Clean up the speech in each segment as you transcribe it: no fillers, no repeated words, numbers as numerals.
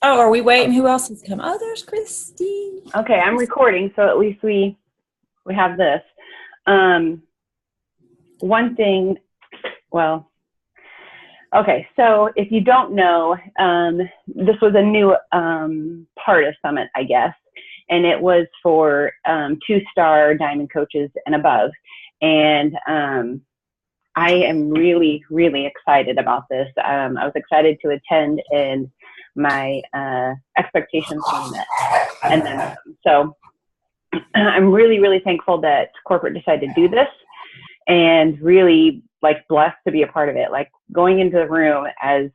Oh, are we waiting? Who else has come? Oh, there's Christy. Okay, I'm recording, so at least we have this. Um, One thing, well, okay, so if you don't know, this was a new part of Summit, I guess, and it was for two-star diamond coaches and above. And I am really, really excited about this. I was excited to attend, and my expectations were met. And then, so I'm really, really thankful that corporate decided to do this, and really like blessed to be a part of it. Like going into the room as,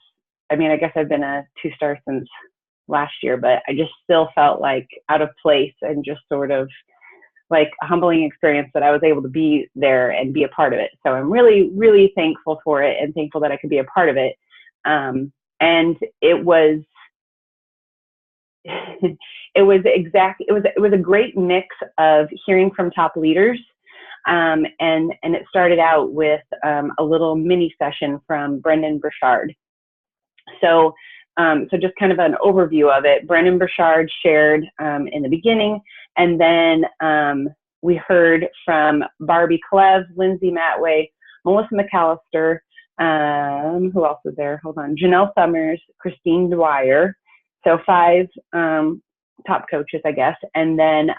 I mean, I guess I've been a two-star since last year, but I just still felt like out of place and just sort of like a humbling experience that I was able to be there and be a part of it. So I'm really, really thankful for it and thankful that I could be a part of it. And it was, it was a great mix of hearing from top leaders. And it started out with a little mini session from Brendon Burchard. So just kind of an overview of it. Brendon Burchard shared in the beginning, and then we heard from Barbie Klev, Lindsay Matway, Melissa McAllister, who else was there? Hold on. Janelle Summers, Christine Dwyer. So 5 top coaches, I guess. And then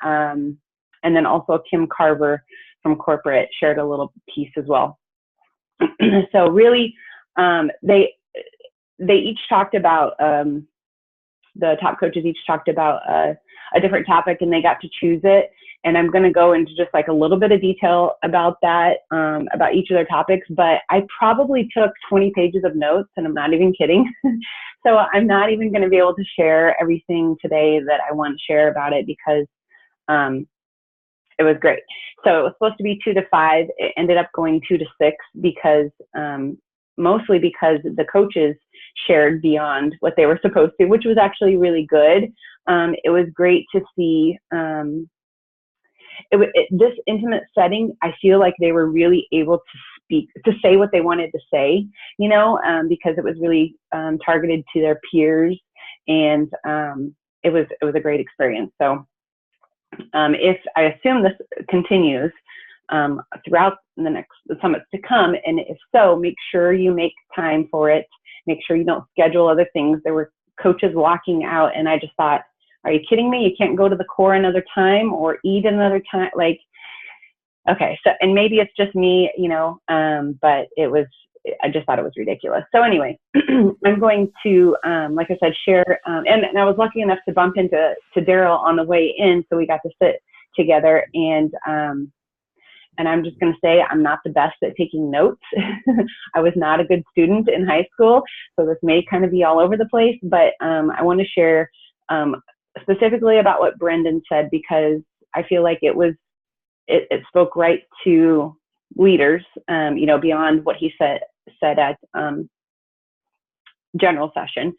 also Kim Carver from corporate shared a little piece as well. So really, they each talked about, the top coaches each talked about a different topic, and they got to choose it. And I'm going to go into just like a little bit of detail about that, about each of their topics. But I probably took 20 pages of notes, and I'm not even kidding. So I'm not even going to be able to share everything today that I want to share about it, because it was great. So it was supposed to be 2 to 5. It ended up going 2 to 6 because mostly because the coaches shared beyond what they were supposed to, which was actually really good. It was great to see this intimate setting. I feel like they were really able to say what they wanted to say, because it was really targeted to their peers, and it was a great experience. So if I assume this continues throughout the summits to come, and if so, make sure you make time for it. Make sure you don't schedule other things. There were coaches walking out, and I just thought, are you kidding me? You can't go to the core another time or eat another time? Like, okay, so, and maybe it's just me, but I just thought it was ridiculous. So anyway, I'm going to, like I said, share, and I was lucky enough to bump into Daryl on the way in, so we got to sit together, and I'm just going to say I'm not the best at taking notes. I was not a good student in high school, so this may kind of be all over the place, but I want to share specifically about what Brendon said, because I feel like it spoke right to leaders, beyond what he said at general session.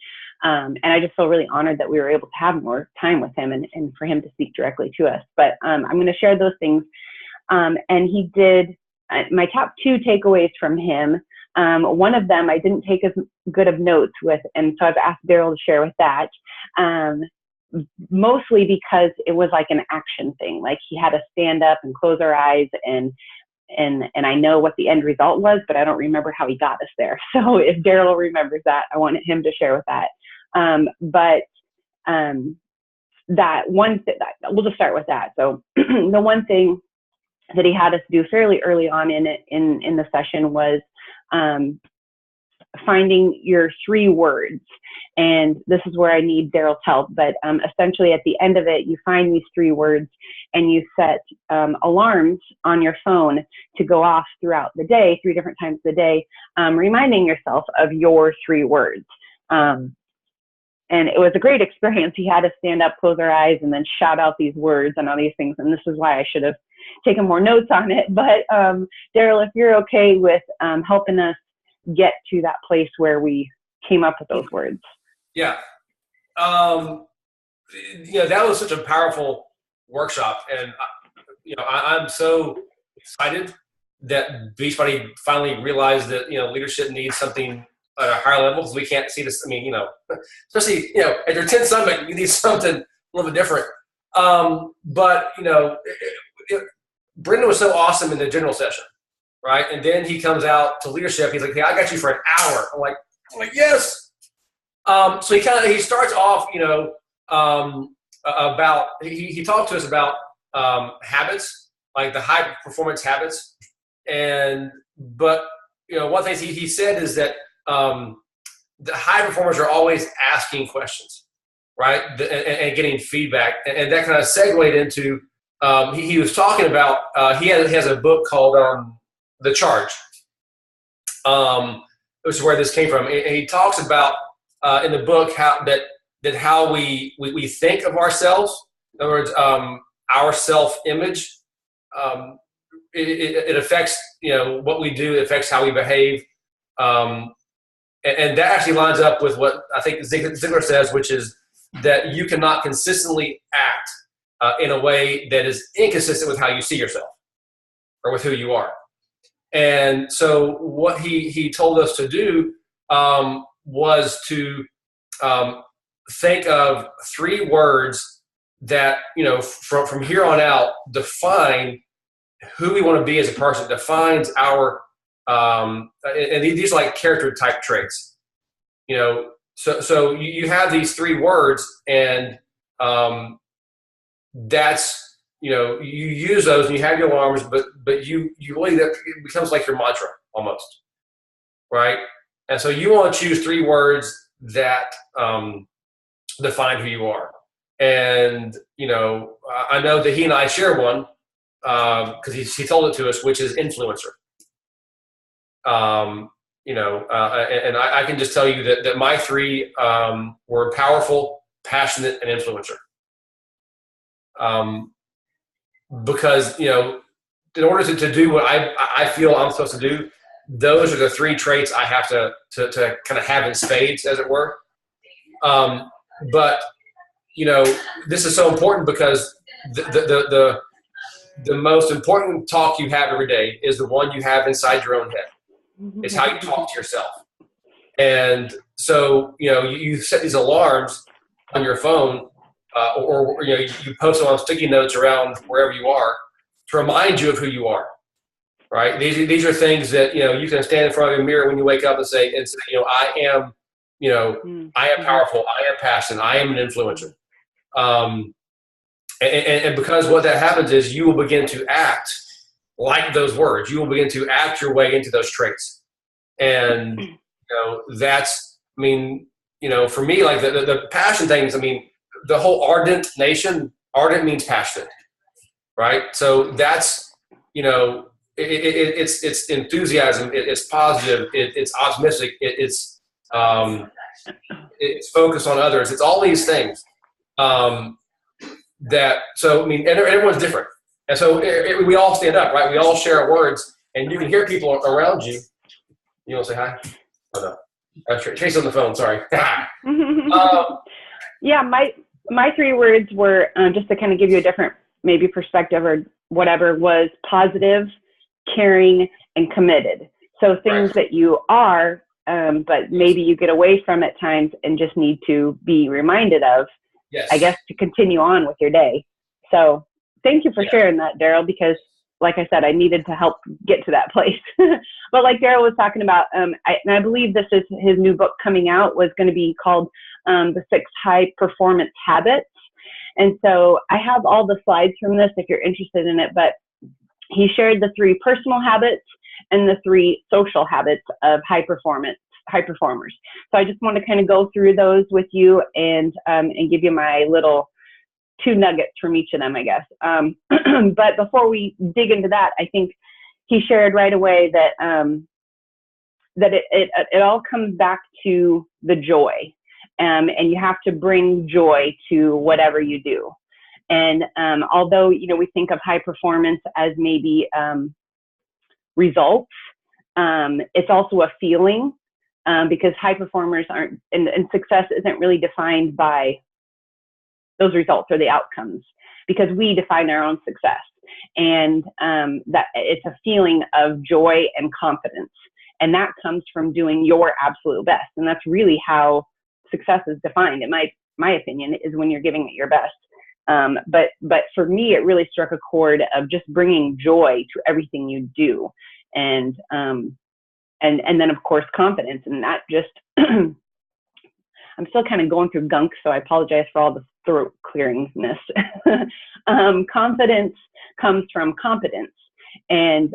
And I just feel really honored that we were able to have more time with him and for him to speak directly to us. But I'm going to share those things. And he did my top 2 takeaways from him. One of them I didn't take as good of notes with, and so I've asked Daryl to share with that. Mostly because it was like an action thing. Like he had to stand up and close our eyes, and I know what the end result was, but I don't remember how he got us there. So if Daryl remembers that, I wanted him to share with that. That one thing, we'll just start with that. So the one thing that he had us do fairly early on in the session was finding your 3 words. And this is where I need Daryl's help. But essentially at the end of it, you find these 3 words, and you set alarms on your phone to go off throughout the day, 3 different times a day, reminding yourself of your 3 words. And it was a great experience. He had us stand up, close our eyes, and then shout out these words and all these things. And this is why I should have taken more notes on it. But Daryl, if you're okay with helping us get to that place where we came up with those words. Yeah. That was such a powerful workshop. And, I'm so excited that Beachbody finally realized that, leadership needs something at a higher level because we can't see this. I mean, especially, at your 10th summit, you need something a little bit different. But, Brendan was so awesome in the general session, right? And then he comes out to leadership. He's like, hey, I got you for an hour. I'm like, yes. So he starts off, about, he talked to us about habits, like the high performance habits. But one thing he said is that the high performers are always asking questions, right? And getting feedback. And that kind of segued into, he was talking about, he has a book called The Charge, which is where this came from. And he talks about in the book how we think of ourselves. In other words, our self-image, it affects what we do. It affects how we behave, and that actually lines up with what I think Ziglar says, which is that you cannot consistently act in a way that is inconsistent with how you see yourself or with who you are. And so what he told us to do was to think of 3 words that, from here on out, define who we want to be as a person, defines our, and these are like character type traits, so you have these 3 words, and that's, you use those and you have your alarms, but you really, that it becomes like your mantra almost, right? And so you want to choose 3 words that define who you are. And, I know that he and I share one, because he told it to us, which is influencer. And I can just tell you that my 3 were powerful, passionate, and influencer. Because, in order to do what I feel I'm supposed to do, those are the 3 traits I have to kind of have in spades, as it were. But, this is so important because the most important talk you have every day is the one you have inside your own head. It's how you talk to yourself. And so, you set these alarms on your phone, or you post them on sticky notes around wherever you are to remind you of who you are, right? These are things that, you can stand in front of a mirror when you wake up and say, I am, I am powerful, I am passionate, I am an influencer. And because what that happens is you will begin to act like those words. You will begin to act your way into those traits. And, that's, for me, like the passion things, the whole Ardent Nation, Ardent means passionate, right? So that's, it's enthusiasm, it's positive, it's optimistic, it's focused on others. It's all these things. Everyone's different. And so we all stand up, right? We all share our words, and you can hear people around you. You want to say hi? Oh, no. Tracy's on the phone, sorry. Yeah, my 3 words were, just to kind of give you a different maybe perspective or whatever, was positive, caring, and committed. So things that you are, but maybe you get away from at times and just need to be reminded of, I guess, to continue on with your day. So thank you for sharing that, Daryl, because like I said, I needed to help get to that place. But like Daryl was talking about, and I believe this is his new book coming out, was going to be called The 6 High Performance Habits. And so I have all the slides from this if you're interested in it, but he shared the 3 personal habits and the 3 social habits of high performers. So I just want to kind of go through those with you and give you my little 2 nuggets from each of them, I guess. But before we dig into that, I think he shared right away that it all comes back to the joy, and you have to bring joy to whatever you do. And although we think of high performance as maybe results, it's also a feeling. Because high performers aren't, and success isn't really defined by those results or the outcomes, because we define our own success. And that it's a feeling of joy and confidence. And that comes from doing your absolute best. And that's really how success is defined, in my opinion, is when you're giving it your best. But for me, it really struck a chord of just bringing joy to everything you do. And then of course, confidence. And that just, I'm still kind of going through gunk, so I apologize for all the throat clearingness. Confidence comes from competence. And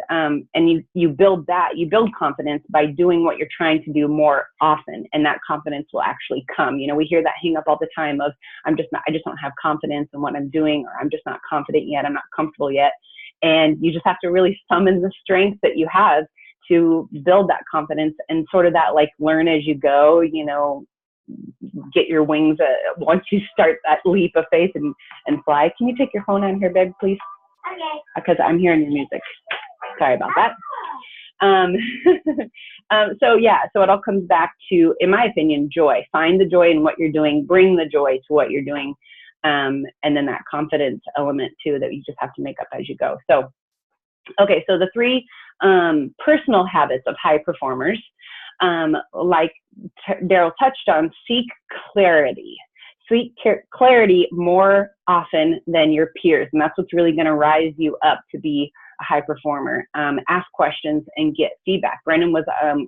you build confidence by doing what you're trying to do more often, and that confidence will actually come. You know, we hear that hang up all the time of, I just don't have confidence in what I'm doing, or I'm just not confident yet, I'm not comfortable yet. And you just have to really summon the strength that you have to build that confidence, and sort of that like learn as you go, you know, get your wings once you start that leap of faith and fly. Can you take your phone out here, babe, please? Okay. Because I'm hearing your music. Sorry about that. So it all comes back to, in my opinion, joy. Find the joy in what you're doing. Bring the joy to what you're doing. And then that confidence element too, that you just have to make up as you go. So, okay. So the 3 personal habits of high performers, like Daryl touched on, seek clarity. Seek clarity more often than your peers. And that's what's really going to rise you up to be a high performer. Ask questions and get feedback. Brendan was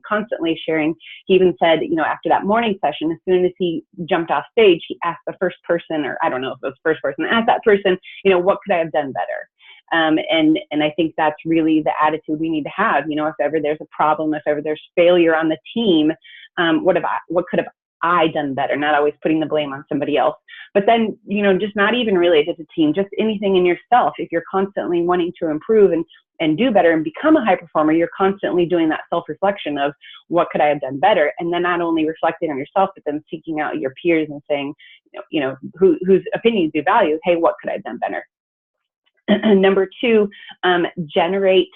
constantly sharing. He even said, you know, after that morning session, as soon as he jumped off stage, he asked the first person, or I don't know if it was the first person, asked that person, you know, what could I have done better? And I think that's really the attitude we need to have. You know, if ever there's a problem, if ever there's failure on the team, what could have I done better? Not always putting the blame on somebody else, but then, you know, just not even related to team, just anything in yourself. If you're constantly wanting to improve and do better and become a high performer, you're constantly doing that self-reflection of what could I have done better? And then not only reflecting on yourself, but then seeking out your peers and saying, you know, whose opinions you value. Hey, what could I have done better? Number 2, generate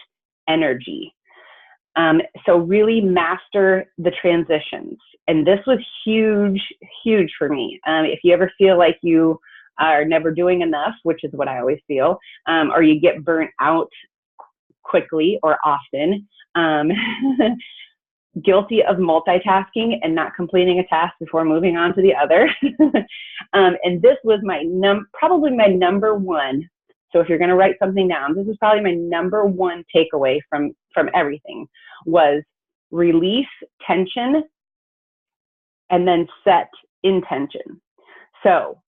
energy. So really master the transitions. And this was huge, huge for me. If you ever feel like you are never doing enough, which is what I always feel, or you get burnt out quickly or often, guilty of multitasking and not completing a task before moving on to the other. And this was probably my number 1. So if you're going to write something down, this is probably my number 1 takeaway from everything, was release tension and then set intention. So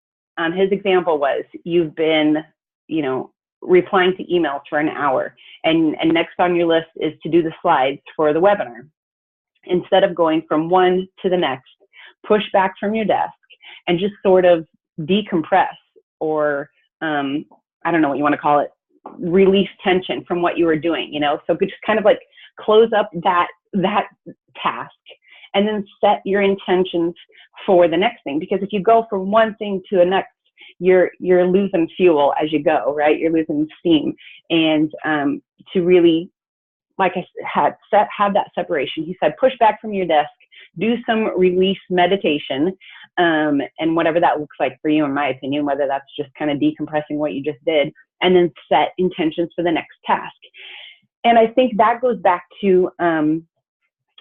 his example was, you've been, you know, replying to emails for an hour, and next on your list is to do the slides for the webinar. Instead of going from one to the next, push back from your desk and just sort of decompress, or I don't know what you want to call it, release tension from what you were doing, you know? So just kind of like close up that task and then set your intentions for the next thing. Because if you go from one thing to the next, you're losing fuel as you go, right? You're losing steam. And to really, like I had have that separation. He said, push back from your desk, do some release meditation, and whatever that looks like for you, in my opinion, whether that's just kind of decompressing what you just did, and then set intentions for the next task. And I think that goes back to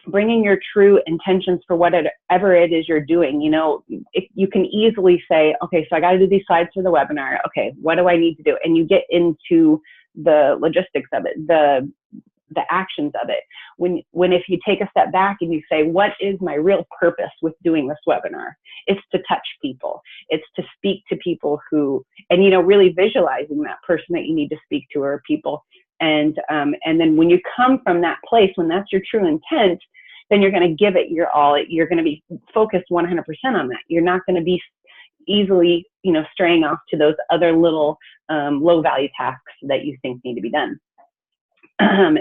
bringing your true intentions for whatever it is you're doing. You know, you can easily say, okay, so I got to do these slides for the webinar. Okay, what do I need to do? And you get into the logistics of it, the actions of it. When if you take a step back and you say, what is my real purpose with doing this webinar? It's to touch people. It's to speak to people who, and, you know, really visualizing that person that you need to speak to, or people. And then when you come from that place, when that's your true intent, then you're going to give it your all. You're going to be focused 100% on that. You're not going to be easily, you know, straying off to those other little low value tasks that you think need to be done.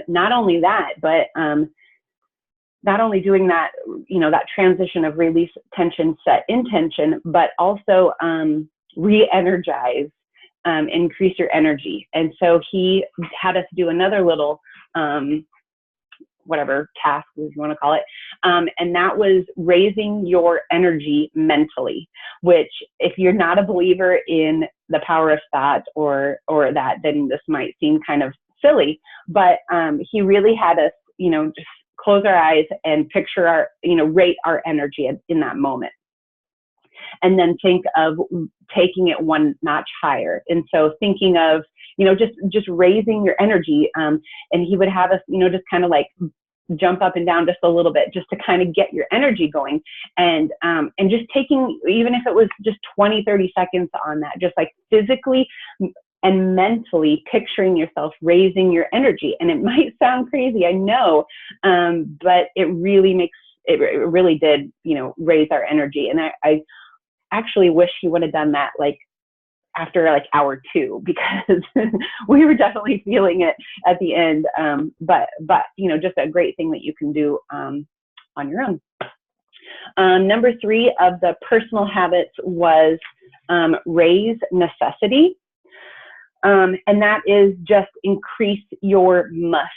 Not only that, but not only doing that, you know, that transition of release tension, set intention, but also re-energize, increase your energy. And so he had us do another little whatever task you want to call it, and that was raising your energy mentally, which, if you're not a believer in the power of thought or that, then this might seem kind of silly, but he really had us, you know, just close our eyes and picture our, rate our energy in that moment. And then think of taking it one notch higher. And so thinking of, just raising your energy. And he would have us, just kind of like jump up and down just a little bit, just to kind of get your energy going. And just taking, even if it was just 20, 30 seconds on that, just like physically and mentally picturing yourself raising your energy. And it might sound crazy, I know, but it really did, raise our energy. And I actually wish he would have done that like after like hour 2, because we were definitely feeling it at the end. But just a great thing that you can do on your own. Number 3 of the personal habits was raise necessity. And that is just increase your musts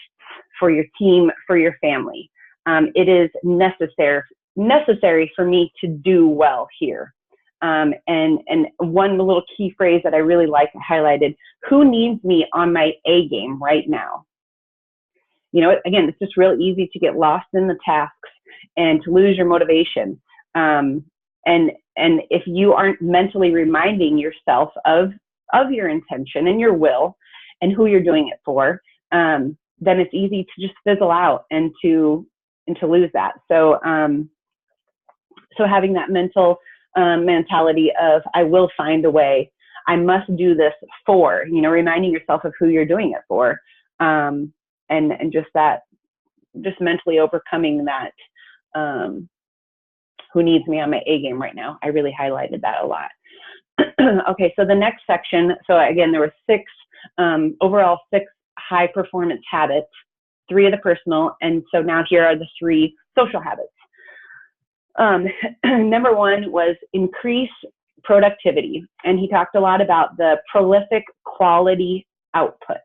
for your team, for your family. It is necessary for me to do well here. And one little key phrase that I really like highlighted: who needs me on my A game right now? Again, it's just real easy to get lost in the tasks and to lose your motivation. And if you aren't mentally reminding yourself of your intention and your will and who you're doing it for, then it's easy to just fizzle out and to lose that. So having that mentality of, I will find a way, I must do this for, reminding yourself of who you're doing it for. And just mentally overcoming that, who needs me on my A game right now. I really highlighted that a lot. Okay, so the next section, so again, there were overall 6 high performance habits, 3 of the personal, and so now here are the 3 social habits. Number 1 was increase productivity, and he talked a lot about the prolific quality output.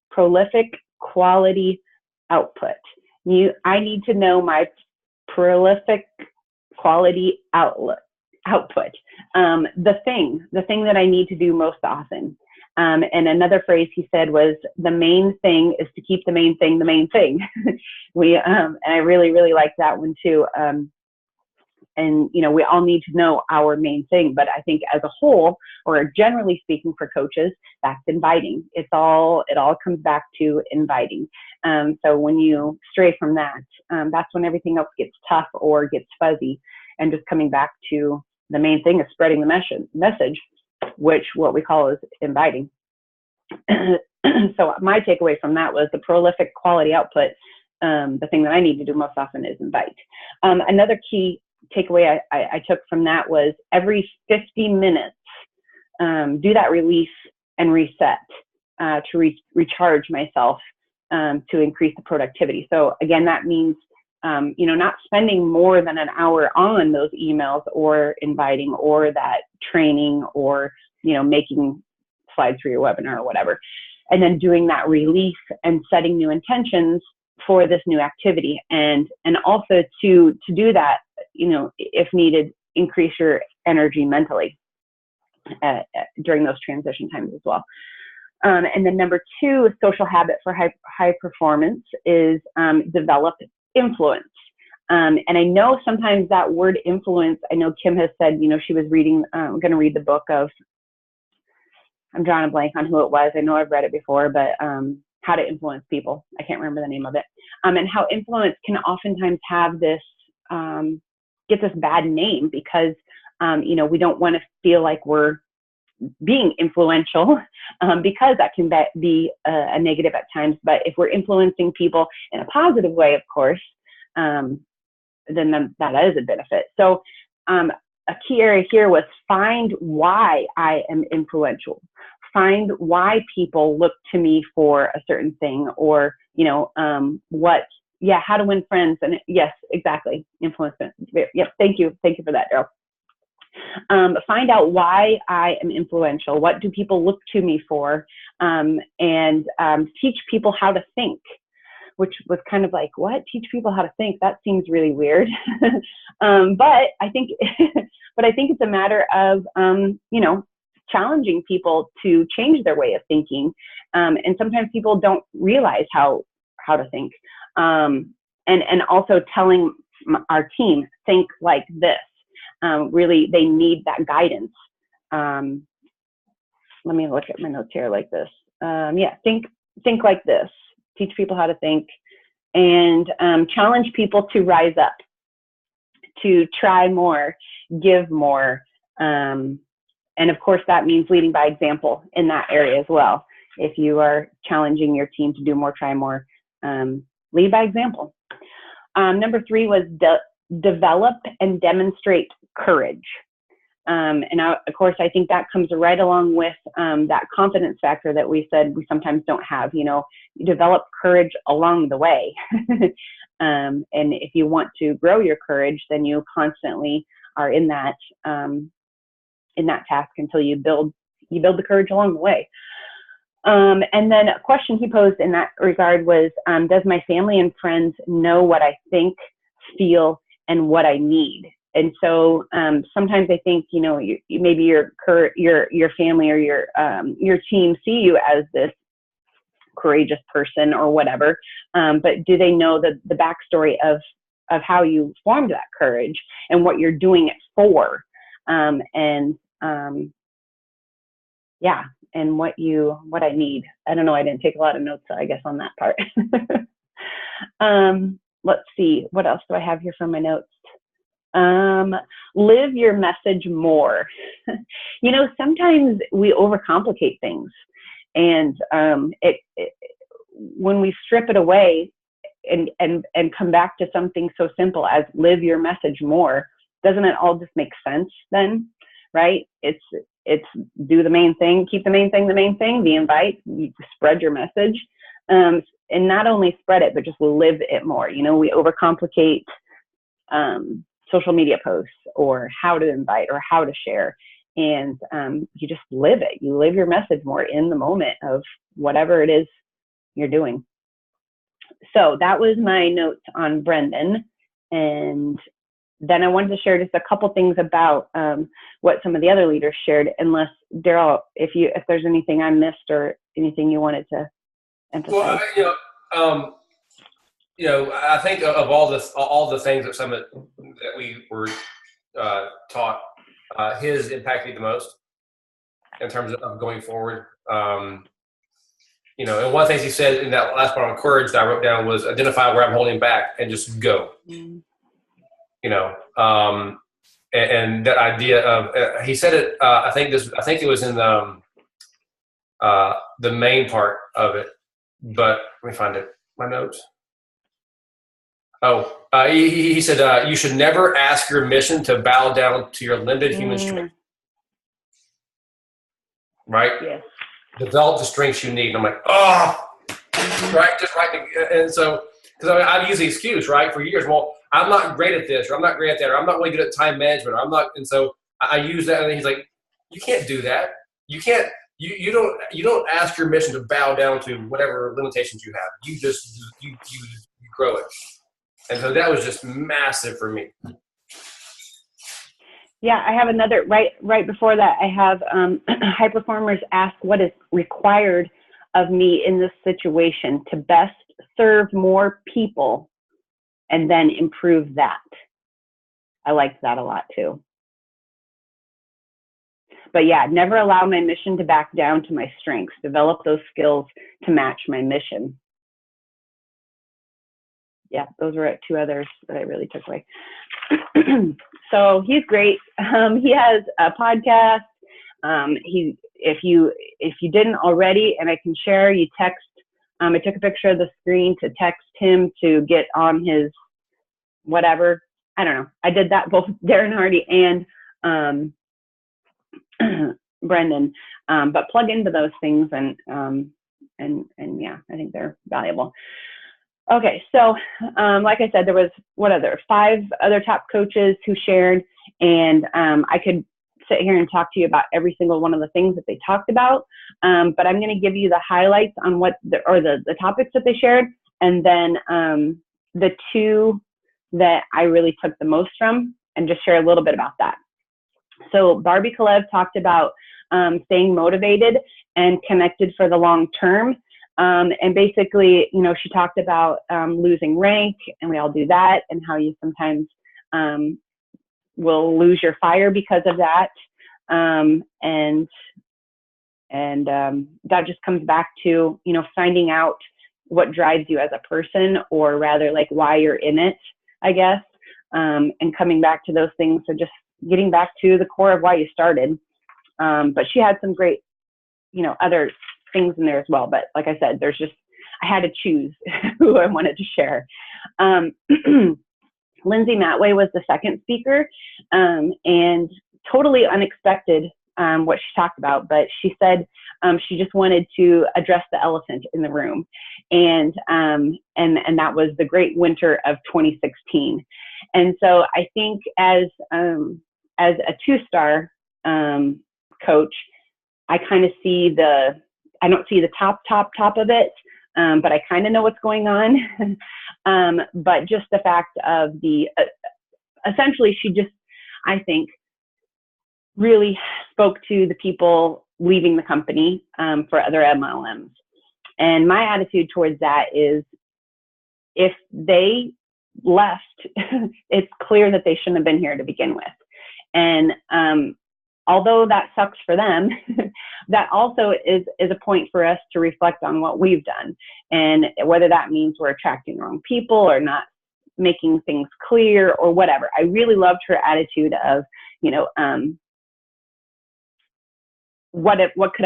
Prolific quality output. I need to know my prolific quality output. The thing that I need to do most often. And another phrase he said was, the main thing is to keep the main thing the main thing. And I really, really like that one too. And, we all need to know our main thing, but I think as a whole, or generally speaking for coaches, that's inviting. It all comes back to inviting. So when you stray from that, that's when everything else gets tough or gets fuzzy, and just coming back to the main thing is spreading the message, which what we call is inviting. So my takeaway from that was the prolific quality output. The thing that I need to do most often is invite. Another key takeaway I took from that was every 50 minutes, do that release and reset to recharge myself to increase the productivity. So again, that means not spending more than an hour on those emails or inviting or that training or, making slides for your webinar or whatever. And then doing that release and setting new intentions for this new activity. And also to do that, if needed, increase your energy mentally during those transition times as well. And then number 2, social habit for high performance is develop influence. And I know sometimes that word influence, I know Kim has said, she was reading, going to read the book of, I'm drawing a blank on who it was. I know I've read it before, but How to Influence People. I can't remember the name of it. And how influence can oftentimes have this, get this bad name because, we don't want to feel like we're being influential because that can be a negative at times. But if we're influencing people in a positive way, of course, then that is a benefit. So a key area here was find why I am influential. Find why people look to me for a certain thing, or, how to win friends. And yes, exactly. Influence. Yep. Thank you for that, Daryl. Find out why I am influential. What do people look to me for? And teach people how to think, which was kind of like, what? Teach people how to think? That seems really weird. But I think it's a matter of, challenging people to change their way of thinking. And sometimes people don't realize how to think. and also telling our team, think like this. Really, they need that guidance. Let me look at my notes here like this. Yeah, think like this. Teach people how to think, and challenge people to rise up, to try more, give more. And of course, that means leading by example in that area as well. If you are challenging your team to do more, try more, lead by example. Number 3 was develop and demonstrate courage. And of course, I think that comes right along with that confidence factor that we said we sometimes don't have. You know, you develop courage along the way. And if you want to grow your courage, then you constantly are in that task until you build the courage along the way. And then a question he posed in that regard was, does my family and friends know what I think, feel, and what I need? And so sometimes I think, you know, maybe your family or your team see you as this courageous person or whatever, but do they know the backstory of how you formed that courage and what you're doing it for? Yeah, and what I need. I don't know. I didn't take a lot of notes, I guess, on that part. Let's see. What else do I have here from my notes? Live your message more. You know, sometimes we overcomplicate things, and when we strip it away and come back to something so simple as live your message more, doesn't it all just make sense then? Right? It's do the main thing, keep the main thing, the invite, you spread your message, and not only spread it, but just live it more. You know, we overcomplicate social media posts or how to invite or how to share, and you just live it. You live your message more in the moment of whatever it is you're doing. So that was my notes on Brendan. And then I wanted to share just a couple things about what some of the other leaders shared, unless, Daryl, if there's anything I missed or anything you wanted to emphasize. Well, I think of all the things that we were taught, his impacted me the most in terms of going forward. And one of the things he said in that last part on courage that I wrote down was identify where I'm holding back and just go. Mm. And that idea of he said it. I think it was in the main part of it, but let me find it. My notes. Oh, he said you should never ask your mission to bow down to your limited human strength. Right? Yes. Develop the strengths you need. And I'm like, right, just right. And so, because I've used the excuse, right, for years. Well, I'm not great at this, or I'm not great at that, or I'm not really good at time management, or I'm not. And so I use that, and he's like, you can't do that. You can't. You don't ask your mission to bow down to whatever limitations you have. You just you grow it. And so that was just massive for me. Yeah, I have another right before that. I have high performers ask what is required of me in this situation to best serve more people and then improve that. I liked that a lot too. But yeah, never allow my mission to back down to my strengths. Develop those skills to match my mission. Yeah, those were 2 others that I really took away. So he's great. He has a podcast. If you didn't already, and I can share, you text. I took a picture of the screen to text him to get on his whatever. I don't know. I did that both Darren Hardy and Brendan. But plug into those things and yeah, I think they're valuable. Okay, so like I said, there was 5 other top coaches who shared, and I could sit here and talk to you about every single one of the things that they talked about, but I'm going to give you the highlights on the topics that they shared, and then the 2 that I really took the most from, and just share a little bit about that. So Barbie Kalev talked about staying motivated and connected for the long term. And basically, you know, she talked about losing rank, and we all do that, and how you sometimes will lose your fire because of that. And that just comes back to, you know, finding out what drives you as a person, or rather like why you're in it, I guess, and coming back to those things. So just getting back to the core of why you started. But she had some great, you know, other things in there as well. But like I said, there's just, I had to choose who I wanted to share. Lindsay Matway was the second speaker, and totally unexpected what she talked about, but she said she just wanted to address the elephant in the room, and that was the great winter of 2016. And so I think as a two-star coach, I kind of see I don't see the top of it, but I kind of know what's going on. But just the fact of essentially she just, I think, really spoke to the people leaving the company for other MLMs. And my attitude towards that is, if they left, it's clear that they shouldn't have been here to begin with. And although that sucks for them, that also is a point for us to reflect on what we've done, and whether that means we're attracting the wrong people or not making things clear or whatever. I really loved her attitude of, you know, what could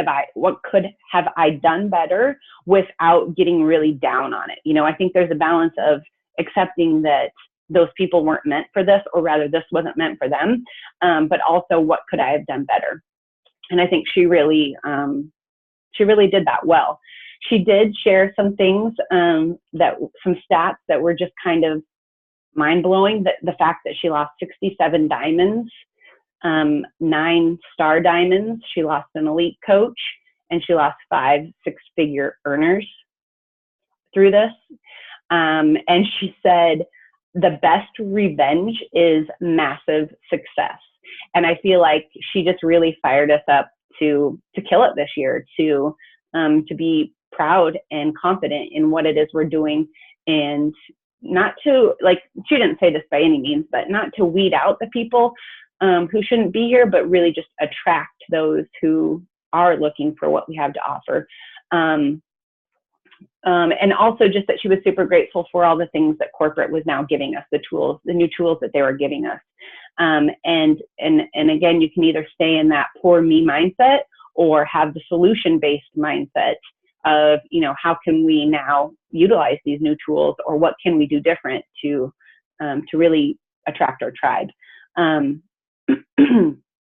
have I done better without getting really down on it. You know, I think there's a balance of accepting that those people weren't meant for this, or rather this wasn't meant for them, but also what could I have done better. And I think she really did that well. She did share some things, some stats that were just kind of mind-blowing. That the fact that she lost 67 diamonds, 9 star diamonds, she lost an elite coach, and she lost 5 six-figure earners through this. And she said the best revenge is massive success. And I feel like she just really fired us up to kill it this year, to be proud and confident in what it is we're doing, and not to, like, she didn't say this by any means, but not to weed out the people who shouldn't be here, but really just attract those who are looking for what we have to offer. And also just that she was super grateful for all the things that corporate was now giving us, the new tools that they were giving us. And again, you can either stay in that poor me mindset, or have the solution-based mindset of, you know, how can we now utilize these new tools, or what can we do different to really attract our tribe.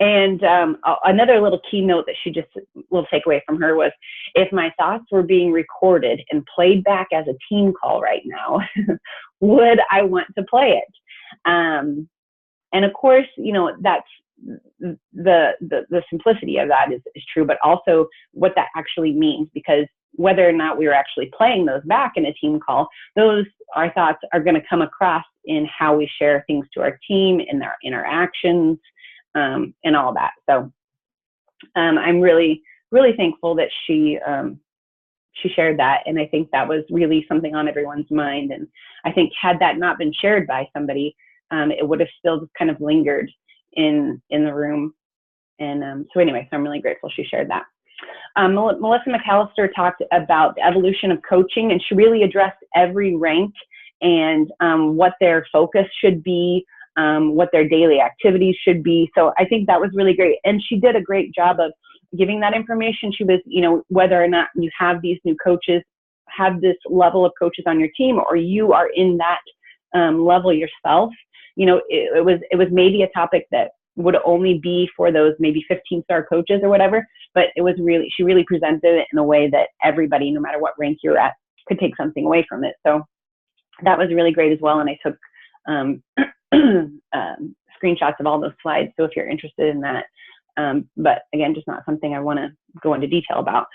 And another little keynote that she just, little takeaway from her was, if my thoughts were being recorded and played back as a team call right now, would I want to play it? And of course, you know, that's the simplicity of that is true, but also what that actually means, because whether or not we were actually playing those back in a team call, our thoughts are going to come across in how we share things to our team, in our interactions, and all that. So I'm really, really thankful that she shared that. And I think that was really something on everyone's mind. And I think had that not been shared by somebody, it would have still just kind of lingered in the room. And so anyway, so I'm really grateful she shared that. Melissa McAllister talked about the evolution of coaching, and she really addressed every rank and what their focus should be, what their daily activities should be. So I think that was really great. And she did a great job of giving that information. She was, you know, whether or not you have these new coaches, have this level of coaches on your team, or you are in that level yourself, you know, it was maybe a topic that would only be for those maybe 15-star coaches or whatever, but it was really, she really presented it in a way that everybody, no matter what rank you're at, could take something away from it. So that was really great as well. And I took screenshots of all those slides, so if you're interested in that. But again, just not something I want to go into detail about.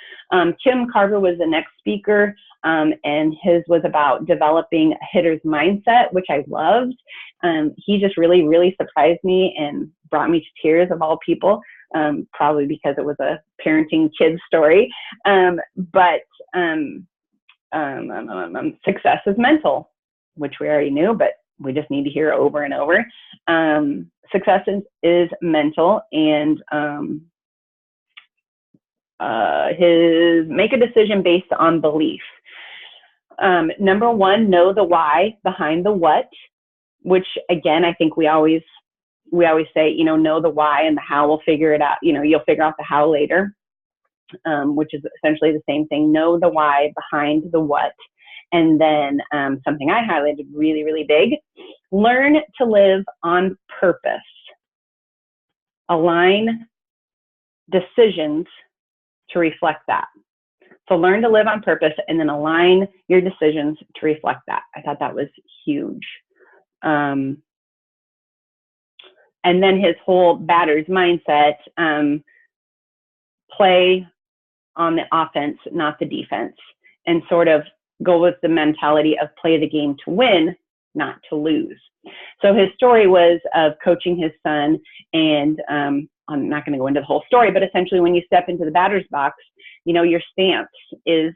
Kim Carver was the next speaker, and his was about developing a hitter's mindset, which I loved. He just really, really surprised me and brought me to tears, of all people. probably because it was a parenting kids story. But success is mental, which we already knew, but we just need to hear over and over. Success is mental, and make a decision based on belief. Number one, know the why behind the what, which again, I think we always say, know the why, and the how we'll figure it out. You'll figure out the how later, which is essentially the same thing. Know the why behind the what. And then something I highlighted really, really big, learn to live on purpose. Align decisions to reflect that. So learn to live on purpose, and then align your decisions to reflect that. I thought that was huge. And then his whole batter's mindset, play on the offense, not the defense, and sort of go with the mentality of play the game to win, not to lose. So his story was of coaching his son, and I'm not going to go into the whole story, but essentially when you step into the batter's box, your stance is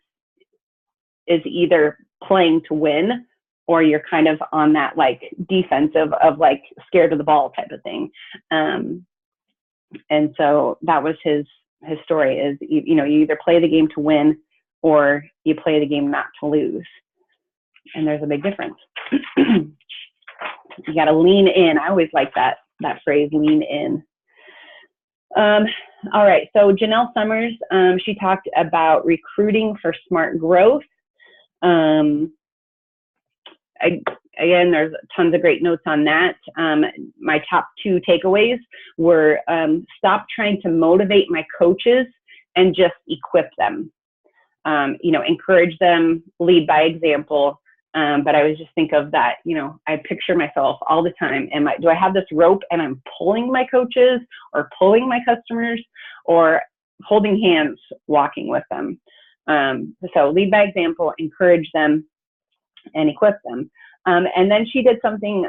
either playing to win, or you're kind of on that like defensive of like scared of the ball type of thing. And so that was his story is, you either play the game to win, or you play the game not to lose. And there's a big difference. You got to lean in. I always like that phrase, lean in. All right. So Janelle Summers, she talked about recruiting for smart growth. Again, there's tons of great notes on that. My top 2 takeaways were, stop trying to motivate my coaches and just equip them. Encourage them, lead by example. But I always just think of that, I picture myself all the time. Do I have this rope and I'm pulling my coaches or pulling my customers, or holding hands, walking with them? So lead by example, encourage them, and equip them. And then she did something,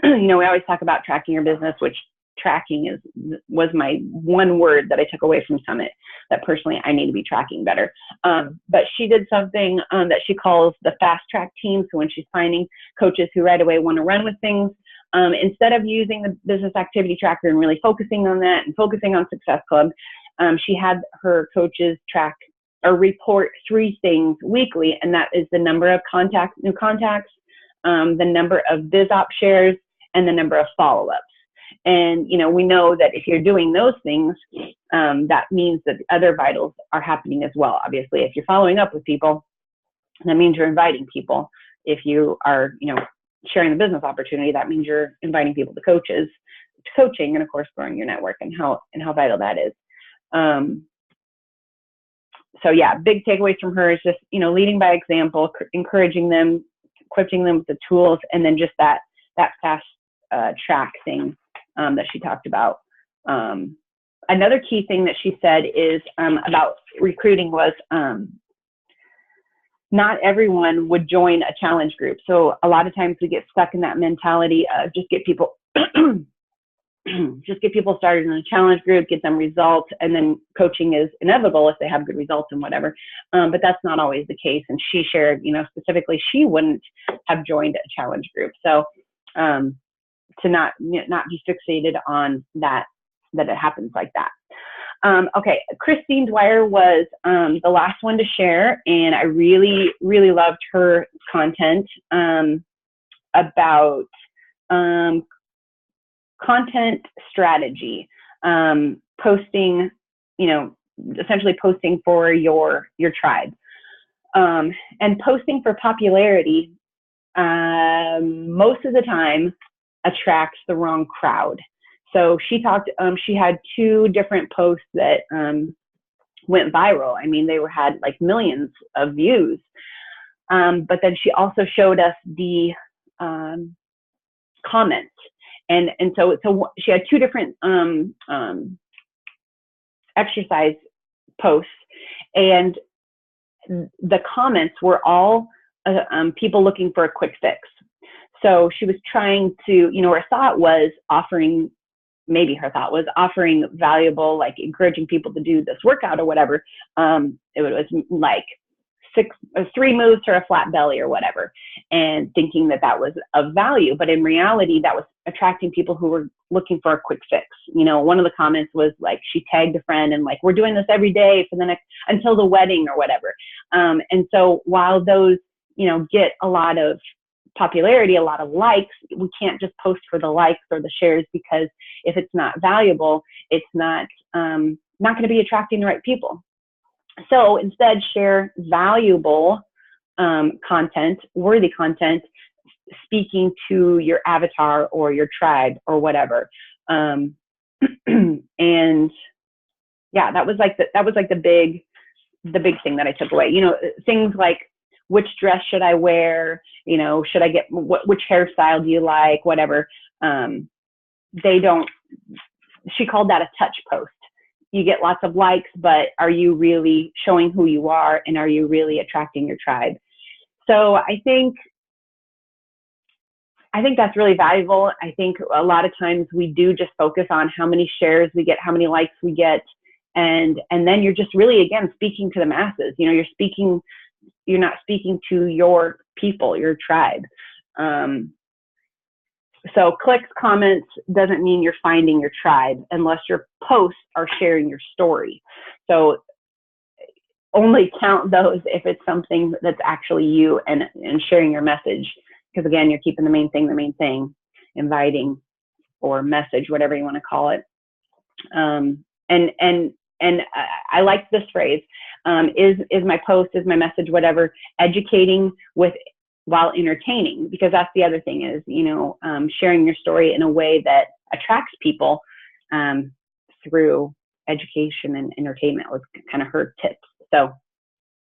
we always talk about tracking your business, which tracking was my one word that I took away from Summit, that personally I need to be tracking better. But she did something that she calls the fast track team. So when she's finding coaches who right away want to run with things, instead of using the business activity tracker and really focusing on that and focusing on Success Club, she had her coaches track or report 3 things weekly, and that is the number of new contacts, the number of BizOp shares, and the number of follow-ups. And, we know that if you're doing those things, that means that the other vitals are happening as well. Obviously, if you're following up with people, that means you're inviting people. If you are, sharing the business opportunity, that means you're inviting people to coaching, and of course, growing your network, and how vital that is. So yeah, big takeaways from her is just, leading by example, encouraging them, equipping them with the tools, and then just that fast track thing that she talked about. Another key thing that she said is about recruiting was not everyone would join a challenge group. So a lot of times we get stuck in that mentality of just get people started in a challenge group, get them results, and then coaching is inevitable if they have good results and whatever. But that's not always the case. And she shared, specifically, she wouldn't have joined a challenge group. So to not be fixated on that it happens like that. Okay, Christine Dwyer was the last one to share, and I really, really loved her content about content strategy, posting, essentially posting for your tribe, and posting for popularity most of the time attracts the wrong crowd. So she talked, she had 2 different posts that went viral. I mean, they had like millions of views. But then she also showed us the comments. And so she had 2 different exercise posts, and the comments were all people looking for a quick fix. So she was trying to, her thought was offering maybe her thought was offering valuable, like encouraging people to do this workout or whatever. It was like 3 moves for a flat belly or whatever, and thinking that that was of value. But in reality, that was attracting people who were looking for a quick fix. You know, one of the comments was like, she tagged a friend and like, we're doing this every day for the next, until the wedding or whatever. And so while those, you know, get a lot of popularity, a lot of likes, we can't just post for the likes or the shares, because if it's not valuable, it's not going to be attracting the right people. So instead, share valuable content, worthy content, speaking to your avatar or your tribe or whatever. And yeah, that was like the big thing that I took away. You know, things like, which dress should I wear? You know, should I get, which hairstyle do you like? Whatever. She called that a touch post. You get lots of likes, but are you really showing who you are, and are you really attracting your tribe? So I think that's really valuable. I think a lot of times we do just focus on how many shares we get, how many likes we get, and then you're just really, again, speaking to the masses. You know, you're not speaking to your people, your tribe. So clicks, comments doesn't mean you're finding your tribe unless your posts are sharing your story. So only count those if it's something that's actually you and sharing your message. Because again, you're keeping the main thing, inviting, or message, whatever you want to call it. And I like this phrase, is my post, is my message, whatever, educating while entertaining, because that's the other thing is, you know, sharing your story in a way that attracts people through education and entertainment was kind of her tips. So